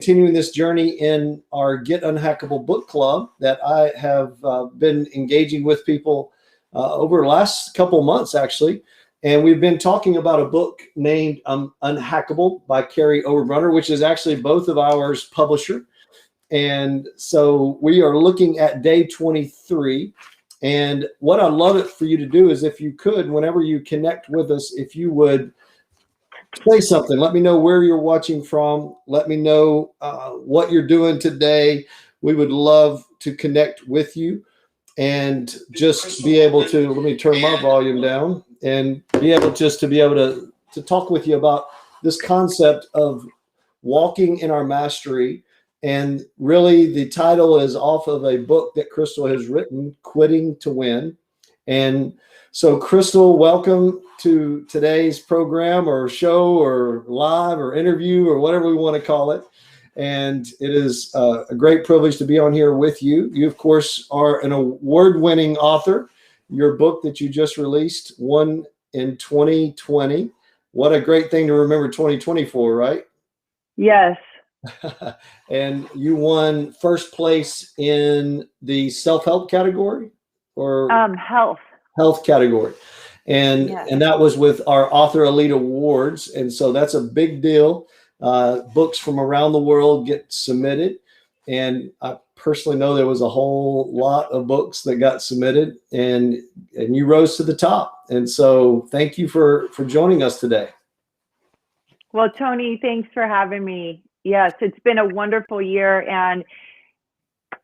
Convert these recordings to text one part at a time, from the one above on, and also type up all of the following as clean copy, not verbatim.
continuing this journey in our Get Unhackable book club that I have been engaging with people over the last couple months, actually. And we've been talking about a book named Unhackable by Carrie Overbrunner, which is actually both of ours publisher. And so we are looking at day 23. And what I'd love it for you to do is, if you could, whenever you connect with us, if you would say something, let me know where you're watching from. Let me know what you're doing today. We would love to connect with you and just be able to, let me turn my volume down, and be able just to be able to talk with you about this concept of walking in our mastery. And really the title is off of a book that Crystal has written, Quitting to Win. And so Crystal, welcome to today's program or show or live or interview or whatever we want to call it. And it is a great privilege to be on here with you. You, of course, are an award-winning author. Your book that you just released won in 2020. What a great thing to remember 2020 for, right? Yes. And you won first place in the self-help category, or health category. And yes. And that was with our Author Elite Awards. And so that's a big deal. Books from around the world get submitted. And I personally know there was a whole lot of books that got submitted, and you rose to the top. And so thank you for joining us today. Well, Tony, thanks for having me. Yes, it's been a wonderful year. And,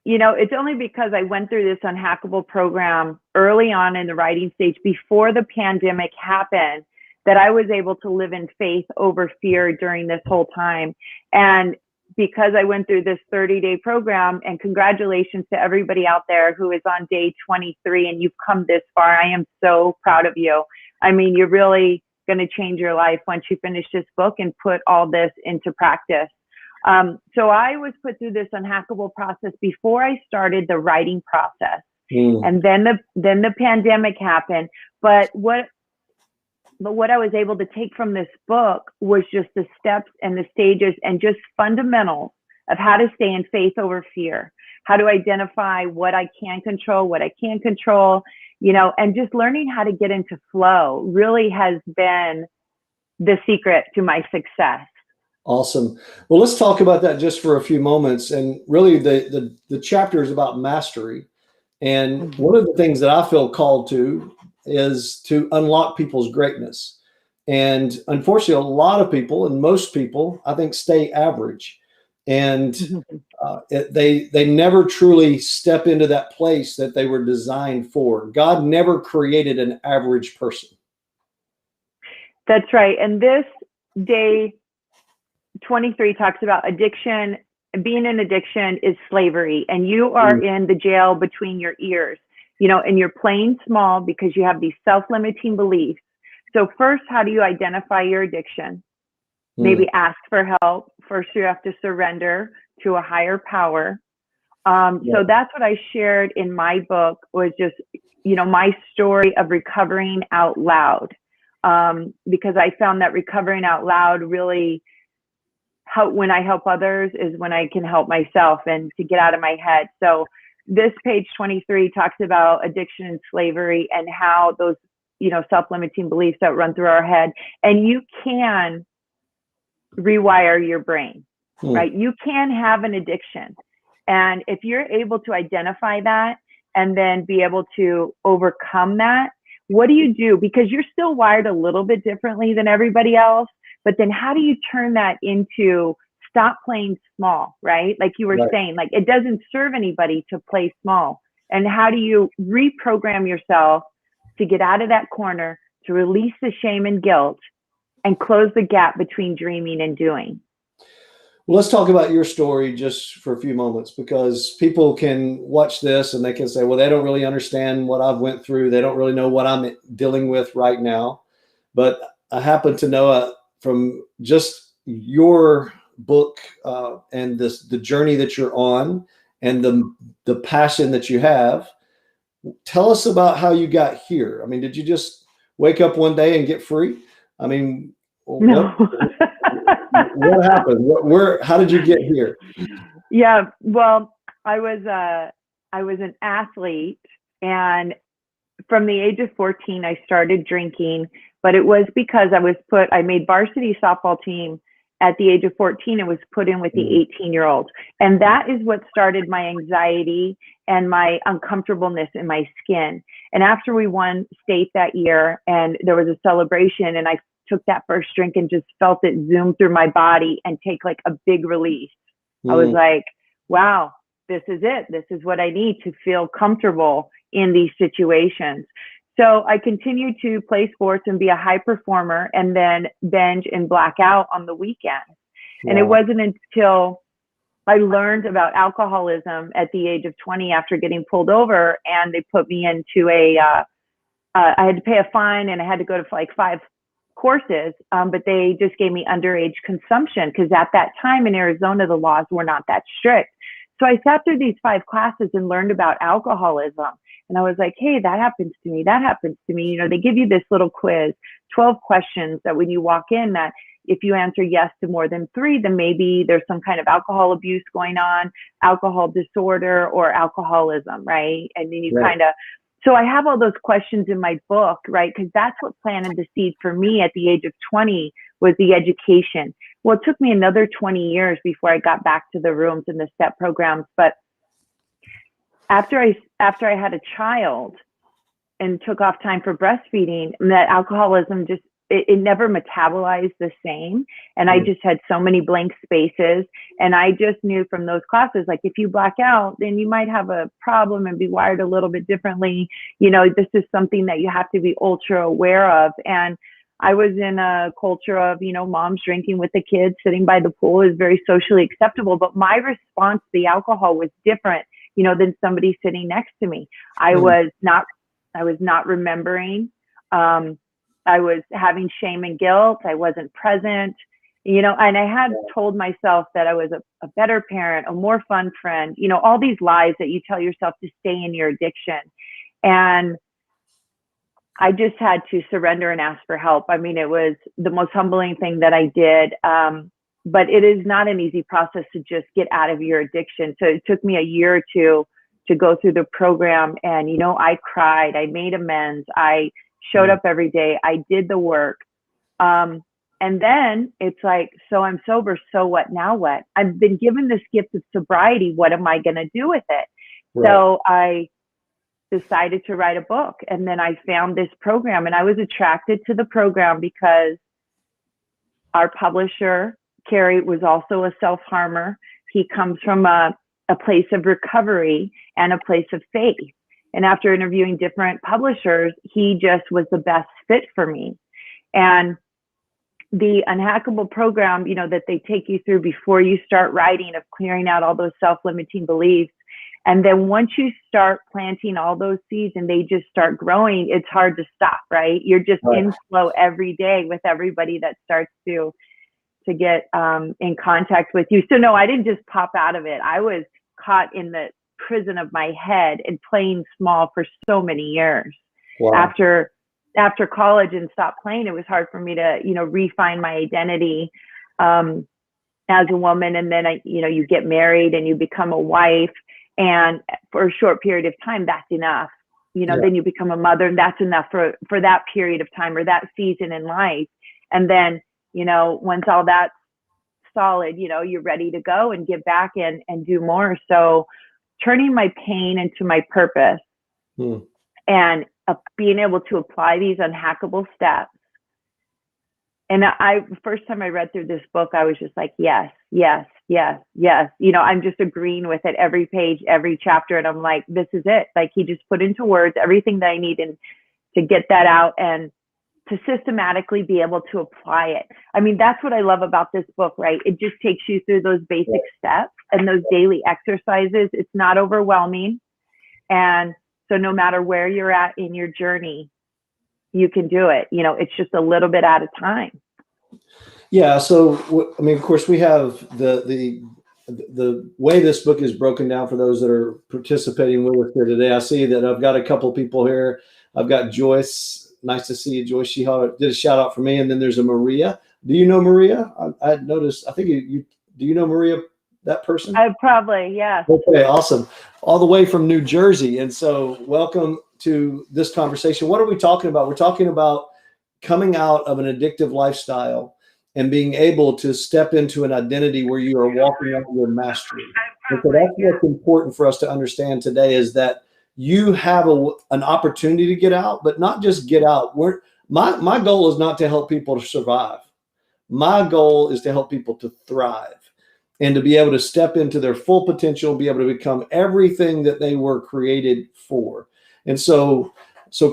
you know, it's only because I went through this Unhackable program early on in the writing stage before the pandemic happened that I was able to live in faith over fear during this whole time. And because I went through this 30-day program, and congratulations to everybody out there who is on day 23 and you've come this far. I am so proud of you. I mean, you're really going to change your life once you finish this book and put all this into practice. So I was put through this Unhackable process before I started the writing process. And then the pandemic happened. But what I was able to take from this book was just the steps and the stages and just fundamentals of how to stay in faith over fear, how to identify what I can control, what I can't control, you know, and just learning how to get into flow really has been the secret to my success. Awesome. Well, let's talk about that just for a few moments. And really the chapter is about mastery. And one of the things that I feel called to is to unlock people's greatness. And unfortunately, a lot of people, and most people, I think, stay average. And they never truly step into that place that they were designed for. God never created an average person. That's right. And this day 23 talks about addiction. Being in addiction is slavery, and you are in the jail between your ears, you know, and you're playing small because you have these self-limiting beliefs. So first, how do you identify your addiction? Maybe ask for help. First, you have to surrender to a higher power. So that's what I shared in my book, was just, you know, my story of recovering out loud, because I found that recovering out loud really when I help others is when I can help myself and to get out of my head. So this page 23 talks about addiction and slavery and how those, you know, self-limiting beliefs that run through our head, and you can rewire your brain, right? You can have an addiction. And if you're able to identify that and then be able to overcome that, what do you do? Because you're still wired a little bit differently than everybody else. But then how do you turn that into stop playing small, right? Like you were saying, like it doesn't serve anybody to play small. And how do you reprogram yourself to get out of that corner, to release the shame and guilt and close the gap between dreaming and doing? Well, let's talk about your story just for a few moments, because people can watch this and they can say, well, they don't really understand what I've went through. They don't really know what I'm dealing with right now. But I happen to know from just your book and the journey that you're on and the passion that you have. Tell us about how you got here. I mean, did you just wake up one day and get free? I mean, no. what happened? How did you get here? Yeah, well, I was an athlete, and from the age of 14, I started drinking, but it was because I made varsity softball team at the age of 14 and was put in with the 18-year-olds. And that is what started my anxiety and my uncomfortableness in my skin. And after we won state that year and there was a celebration and I took that first drink and just felt it zoom through my body and take like a big release. I was like, wow, this is it. This is what I need to feel comfortable in these situations. So I continued to play sports and be a high performer and then binge and black out on the weekend. Wow. And it wasn't until I learned about alcoholism at the age of 20 after getting pulled over, and they put me into I had to pay a fine and I had to go to like 5 courses, but they just gave me underage consumption because at that time in Arizona, the laws were not that strict. So I sat through these 5 classes and learned about alcoholism. And I was like, hey, that happens to me. That happens to me. You know, they give you this little quiz, 12 questions that when you walk in, that if you answer yes to more than 3, then maybe there's some kind of alcohol abuse going on, alcohol disorder, or alcoholism, right? And then you kind of, so I have all those questions in my book, right? Because that's what planted the seed for me at the age of 20 was the education. Well, it took me another 20 years before I got back to the rooms and the STEP programs. But after I had a child and took off time for breastfeeding, that alcoholism just, it never metabolized the same. And I just had so many blank spaces. And I just knew from those classes, like if you black out, then you might have a problem and be wired a little bit differently. You know, this is something that you have to be ultra aware of. And I was in a culture of, you know, moms drinking with the kids, sitting by the pool is very socially acceptable. But my response to the alcohol was different, you know, than somebody sitting next to me. I was not remembering. I was having shame and guilt. I wasn't present, you know, and I had told myself that I was a better parent, a more fun friend, you know, all these lies that you tell yourself to stay in your addiction. And I just had to surrender and ask for help. I mean, it was the most humbling thing that I did. But it is not an easy process to just get out of your addiction. So it took me a year or two to go through the program. And, you know, I cried, I made amends. I showed up every day. I did the work. And then it's like, so I'm sober. So what? Now what? I've been given this gift of sobriety. What am I going to do with it? Right. So I decided to write a book. And then I found this program, and I was attracted to the program because our publisher, Carrie, was also a self-harmer. He comes from a place of recovery and a place of faith. And after interviewing different publishers, he just was the best fit for me. And the Unhackable program, you know, that they take you through before you start writing, of clearing out all those self-limiting beliefs. And then once you start planting all those seeds and they just start growing, it's hard to stop, right? You're just in flow every day with everybody that starts to get in contact with you. So no, I didn't just pop out of it. I was caught in the prison of my head and playing small for so many years. Wow. After college and stopped playing, it was hard for me to, you know, refine my identity as a woman. And then you get married and you become a wife, and for a short period of time, that's enough. You know, then you become a mother, and that's enough for that period of time or that season in life. And then, you know, once all that's solid, you know, you're ready to go and give back and do more. So turning my pain into my purpose and being able to apply these unhackable steps. And first time I read through this book, I was just like, yes, yes, yes, yes. You know, I'm just agreeing with it every page, every chapter. And I'm like, this is it. Like, he just put into words everything that I needed to get that out and to systematically be able to apply it. I mean, that's what I love about this book, right? It just takes you through those basic steps and those daily exercises. It's not overwhelming. And so no matter where you're at in your journey, you can do it. You know, it's just a little bit at a time. Yeah. So, I mean, of course, we have the way this book is broken down for those that are participating with us here today. I see that I've got a couple of people here. I've got Joyce. Nice to see you, Joyce. She did a shout out for me. And then there's a Maria Do you know Maria? I noticed, I think do you know Maria, that person? I probably, yeah. Okay, awesome. All the way from New Jersey. And so welcome to this conversation. What are we talking about? We're talking about coming out of an addictive lifestyle and being able to step into an identity where you are walking up your mastery. And so that's what's important for us to understand today, is that you have an opportunity to get out, but not just get out. My goal is not to help people to survive. My goal is to help people to thrive and to be able to step into their full potential, be able to become everything that they were created for. And so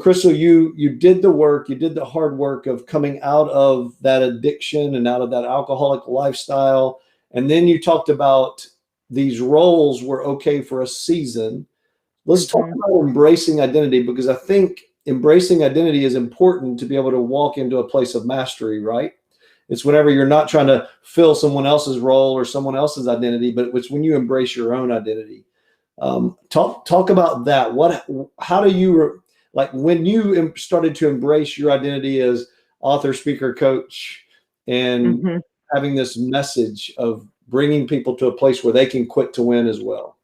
Crystal, you did the work, you did the hard work of coming out of that addiction and out of that alcoholic lifestyle. And then you talked about these roles were okay for a season. Let's talk about embracing identity, because I think embracing identity is important to be able to walk into a place of mastery, right? It's whenever you're not trying to fill someone else's role or someone else's identity, but it's when you embrace your own identity. Talk about that. How do you, like, when you started to embrace your identity as author, speaker, coach, and having this message of bringing people to a place where they can quit to win as well?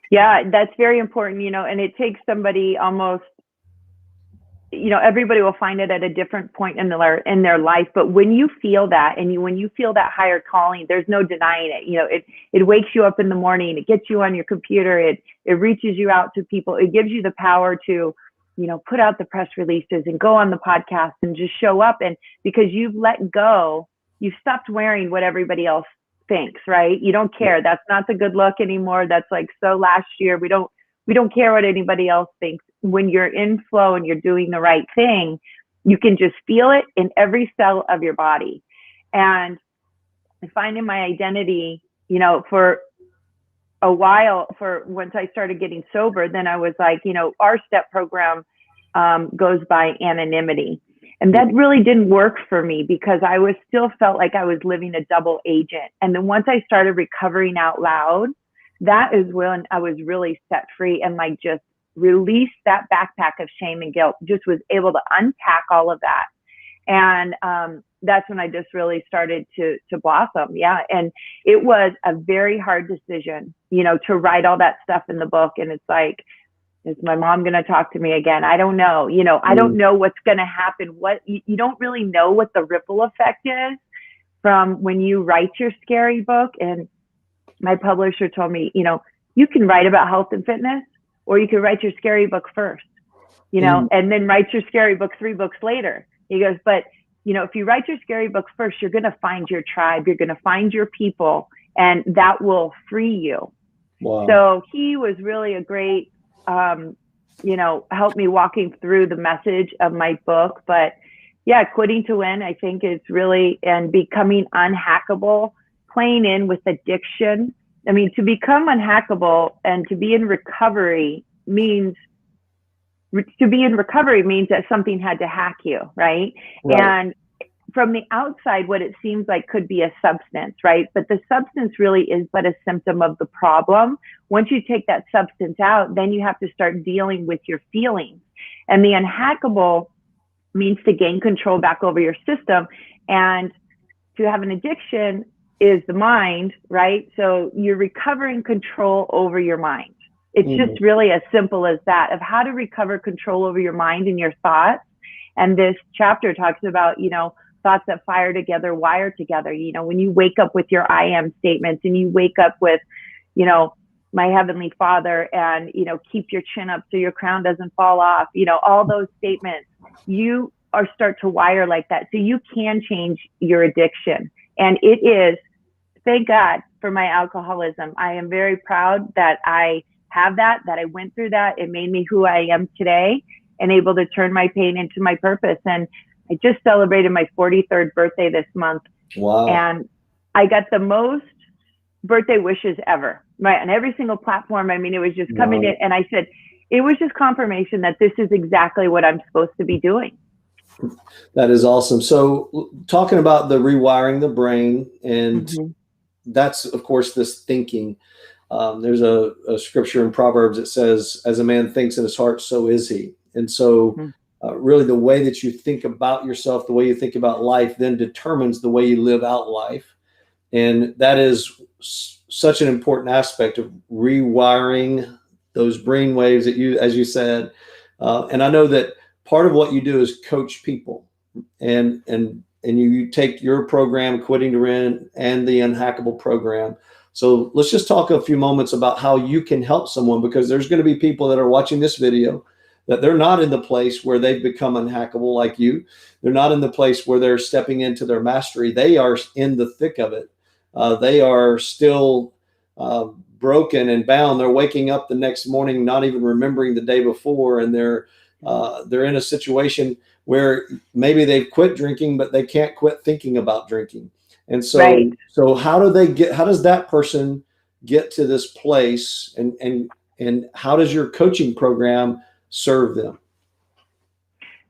Yeah, that's very important, and it takes somebody almost, everybody will find it at a different point in their life. But when you feel that, and when you feel that higher calling, there's no denying it. It wakes you up in the morning, it gets you on your computer, it reaches you out to people, it gives you the power to, put out the press releases and go on the podcast and just show up. And because you've let go, you've stopped wearing what everybody else thinks, right? You don't care. That's not the good look anymore. That's like, so last year, we don't care what anybody else thinks. When you're in flow and you're doing the right thing, you can just feel it in every cell of your body. And finding my identity, for a while, once I started getting sober, then I was like, our STEP program goes by anonymity. And that really didn't work for me, because I still felt like I was living a double agent. And then once I started recovering out loud, that is when I was really set free and like just released that backpack of shame and guilt, just was able to unpack all of that. And that's when I just really started to blossom. Yeah. And it was a very hard decision, to write all that stuff in the book. And it's like, is my mom going to talk to me again? I don't know. I don't know what's going to happen. You don't really know what the ripple effect is from when you write your scary book. And my publisher told me, you can write about health and fitness, or you can write your scary book first, and then write your scary book 3 books later. He goes, but, if you write your scary book first, you're going to find your tribe, you're going to find your people, and that will free you. Wow. So he was really a great, helped me walking through the message of my book. But yeah, quitting to win, I think it's really, and becoming unhackable, playing in with addiction. I mean, to become unhackable and to be in recovery means that something had to hack you, right? And from the outside, what it seems like could be a substance, right? But the substance really is but a symptom of the problem. Once you take that substance out, then you have to start dealing with your feelings. And the unhackable means to gain control back over your system. And to have an addiction is the mind, right? So you're recovering control over your mind. It's just really as simple as that, of how to recover control over your mind and your thoughts. And this chapter talks about, thoughts that fire together, wire together. When you wake up with your I am statements, and you wake up with, my heavenly Father, and, keep your chin up so your crown doesn't fall off, all those statements, you start to wire like that. So you can change your addiction. And it is, thank God for my alcoholism. I am very proud that I have that I went through that. It made me who I am today, and able to turn my pain into my purpose. And I just celebrated my 43rd birthday this month. Wow. And I got the most birthday wishes ever, right? On every single platform. I mean, it was just coming in. And I said, it was just confirmation that this is exactly what I'm supposed to be doing. That is awesome. So talking about the rewiring the brain, and that's, of course, this thinking. There's a scripture in Proverbs that says, as a man thinks in his heart, so is he. And so really the way that you think about yourself, the way you think about life, then determines the way you live out life. And that is such an important aspect of rewiring those brain waves that you, as you said. And I know that part of what you do is coach people, and you take your program, Quitting to Win, and the Unhackable program. So let's just talk a few moments about how you can help someone, because there's going to be people that are watching this video that they're not in the place where they've become unhackable like you. They're not in the place where they're stepping into their mastery. They are in the thick of it. They are still broken and bound. They're waking up the next morning not even remembering the day before, and they're in a situation where maybe they've quit drinking, but they can't quit thinking about drinking. And so, Right. So how does that person get to this place, and how does your coaching program serve them?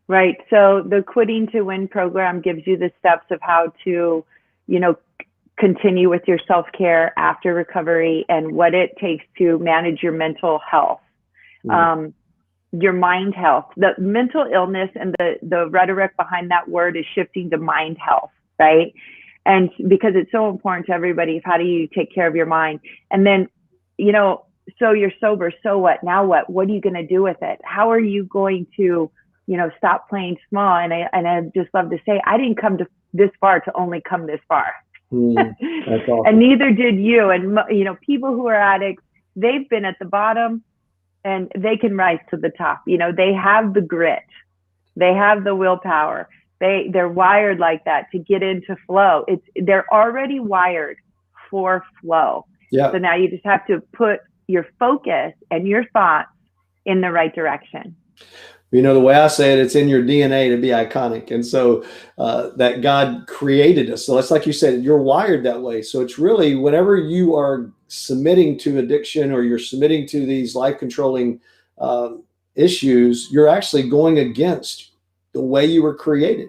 Right. So the Quitting to Win program gives you the steps of how to, continue with your self-care after recovery, and what it takes to manage your mental health, your mind health. The mental illness and the rhetoric behind that word is shifting to mind health, right? And because it's so important to everybody, how do you take care of your mind? And then, so you're sober, so what? Now what? What are you going to do with it? How are you going to, stop playing small? And I just love to say, I didn't come to this far to only come this far. That's awesome. And neither did you. And, people who are addicts, they've been at the bottom and they can rise to the top. They have the grit. They have the willpower. They're wired like that to get into flow. They're already wired for flow. Yeah. So now you just have to put your focus and your thoughts in the right direction. The way I say it, it's in your DNA to be iconic. And so that God created us. So that's like you said, you're wired that way. So it's really, whenever you are submitting to addiction, or you're submitting to these life controlling issues, you're actually going against the way you were created.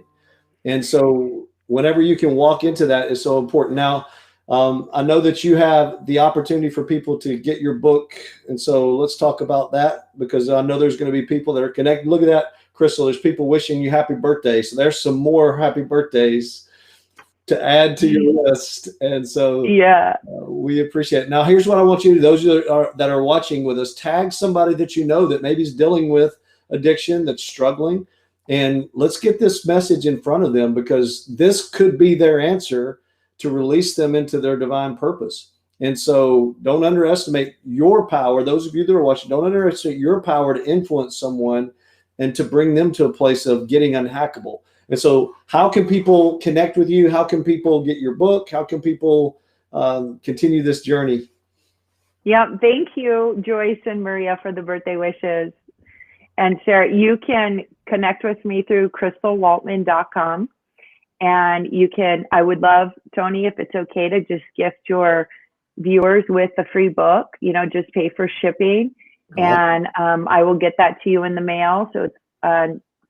And so whenever you can walk into that is so important. Now, I know that you have the opportunity for people to get your book. And so let's talk about that, because I know there's going to be people that are connected. Look at that, Crystal. There's people wishing you happy birthday. So there's some more happy birthdays to add to your list. And so yeah, we appreciate it. Now, here's what I want you to do. Those that are watching with us, tag somebody that you know that maybe is dealing with addiction, that's struggling. And let's get this message in front of them, because this could be their answer to release them into their divine purpose. And so don't underestimate your power. Those of you that are watching, don't underestimate your power to influence someone and to bring them to a place of getting unhackable. And so how can people connect with you? How can people get your book? How can people continue this journey? Yeah. Thank you, Joyce and Maria, for the birthday wishes. And Sarah, you can connect with me through crystalwaltman.com. And I would love, Tony, if it's okay, to just gift your viewers with the free book, just pay for shipping. And I will get that to you in the mail. So it's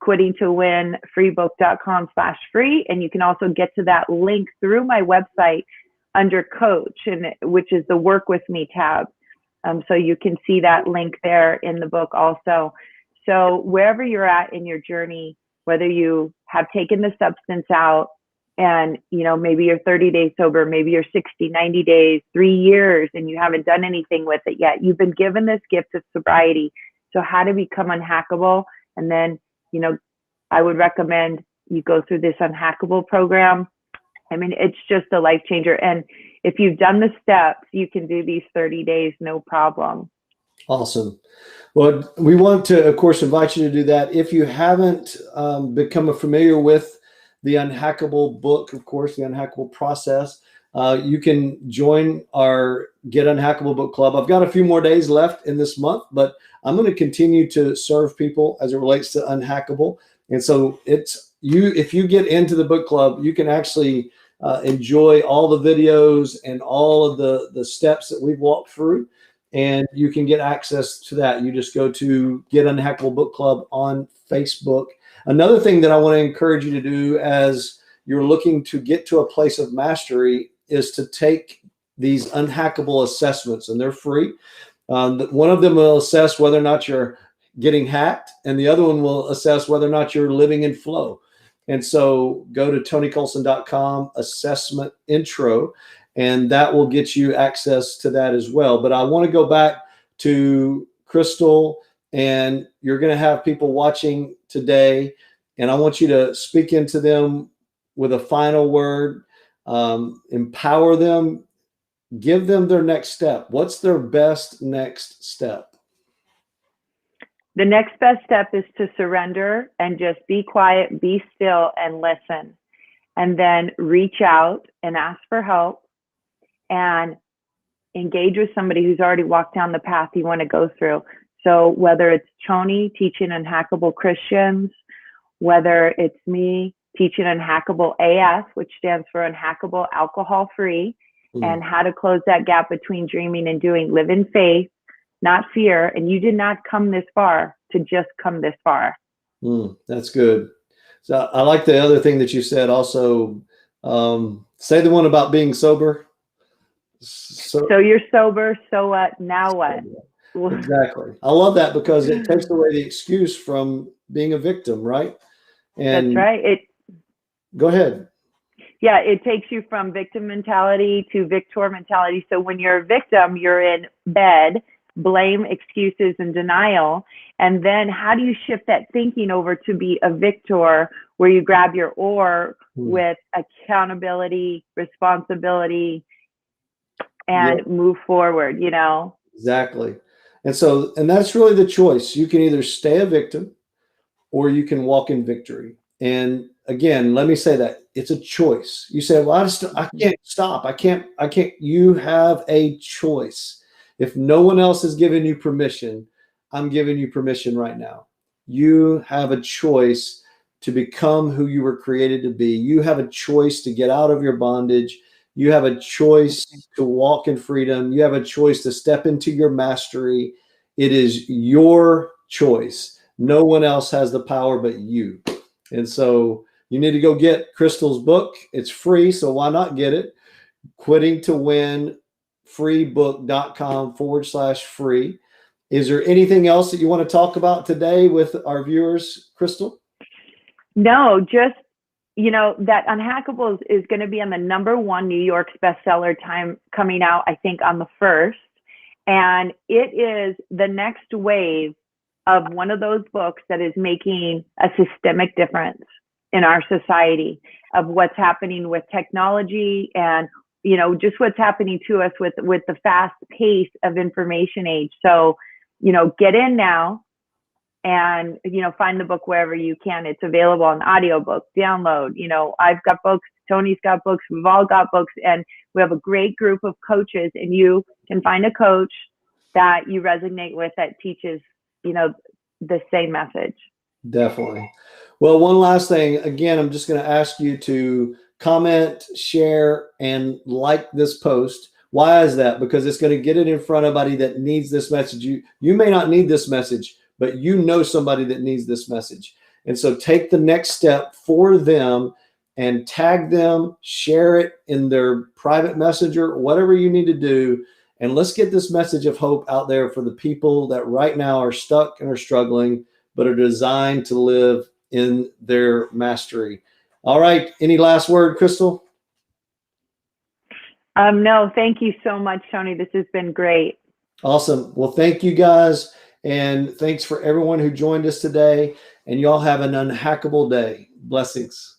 quittingtowinfreebook.com/free. And you can also get to that link through my website under coach, which is the work with me tab. So you can see that link there in the book also. So wherever you're at in your journey, whether you have taken the substance out and, maybe you're 30 days sober, maybe you're 60, 90 days, 3 years, and you haven't done anything with it yet. You've been given this gift of sobriety. So how to become unhackable. And then, I would recommend you go through this Unhackable program. I mean, it's just a life changer. And if you've done the steps, you can do these 30 days, no problem. Awesome. Well, we want to, of course, invite you to do that. If you haven't become familiar with the Unhackable book, of course, the Unhackable process, you can join our Get Unhackable book club. I've got a few more days left in this month, but I'm going to continue to serve people as it relates to Unhackable. And so if you get into the book club, you can actually enjoy all the videos and all of the steps that we've walked through. And you can get access to that. You just go to Get Unhackable Book Club on Facebook. Another thing that I want to encourage you to do as you're looking to get to a place of mastery is to take these Unhackable assessments, and they're free. One of them will assess whether or not you're getting hacked, and the other one will assess whether or not you're living in flow. And so go to tonycolson.com assessment intro, and that will get you access to that as well. But I want to go back to Crystal, and you're going to have people watching today, and I want you to speak into them with a final word, empower them, give them their next step. What's their best next step? The next best step is to surrender and just be quiet, be still, and listen. And then reach out and ask for help and engage with somebody who's already walked down the path you want to go through. So whether it's Tony teaching Unhackable Christians, whether it's me teaching Unhackable AF, which stands for Unhackable Alcohol Free, and how to close that gap between dreaming and doing, live in faith, not fear. And you did not come this far to just come this far. That's good. So I like the other thing that you said also. Say the one about being sober. So you're sober. So what? Now what? Exactly. I love that because it takes away the excuse from being a victim, right? And that's right. Go ahead. Yeah, it takes you from victim mentality to victor mentality. So when you're a victim, you're in bed, blame, excuses, and denial. And then how do you shift that thinking over to be a victor, where you grab your oar with accountability, responsibility, and move forward, you know? Exactly. And that's really the choice. You can either stay a victim or you can walk in victory. And again, let me say that it's a choice. You say, well, I can't stop. I can't. You have a choice. If no one else has given you permission, I'm giving you permission right now. You have a choice to become who you were created to be. You have a choice to get out of your bondage. You have a choice to walk in freedom. You have a choice to step into your mastery. It is your choice. No one else has the power but you. And so you need to go get Crystal's book. It's free, so why not get it? Quitting to Win freebook.com/free. Is there anything else that you want to talk about today with our viewers, Crystal? No, just, you know, that Unhackable is going to be on the #1 New York's bestseller time, coming out, I think, on the 1st. And it is the next wave of one of those books that is making a systemic difference in our society, of what's happening with technology and, you know, just what's happening to us with the fast pace of information age. So, you know, get in now and, you know, find the book wherever you can. It's available on audiobook, download. You know, I've got books, Tony's got books, we've all got books, and we have a great group of coaches, and you can find a coach that you resonate with that teaches, you know, the same message. Definitely. Well, one last thing. Again, I'm just going to ask you to comment, share, and like this post. Why is that? Because it's going to get it in front of somebody that needs this message. You may not need this message, but you know somebody that needs this message. And so take the next step for them and tag them, share it in their private messenger, whatever you need to do. And let's get this message of hope out there for the people that right now are stuck and are struggling, but are designed to live in their mastery. All right. Any last word, Crystal? No, thank you so much, Tony. This has been great. Awesome. Well, thank you guys. And thanks for everyone who joined us today. And y'all have an unhackable day. Blessings.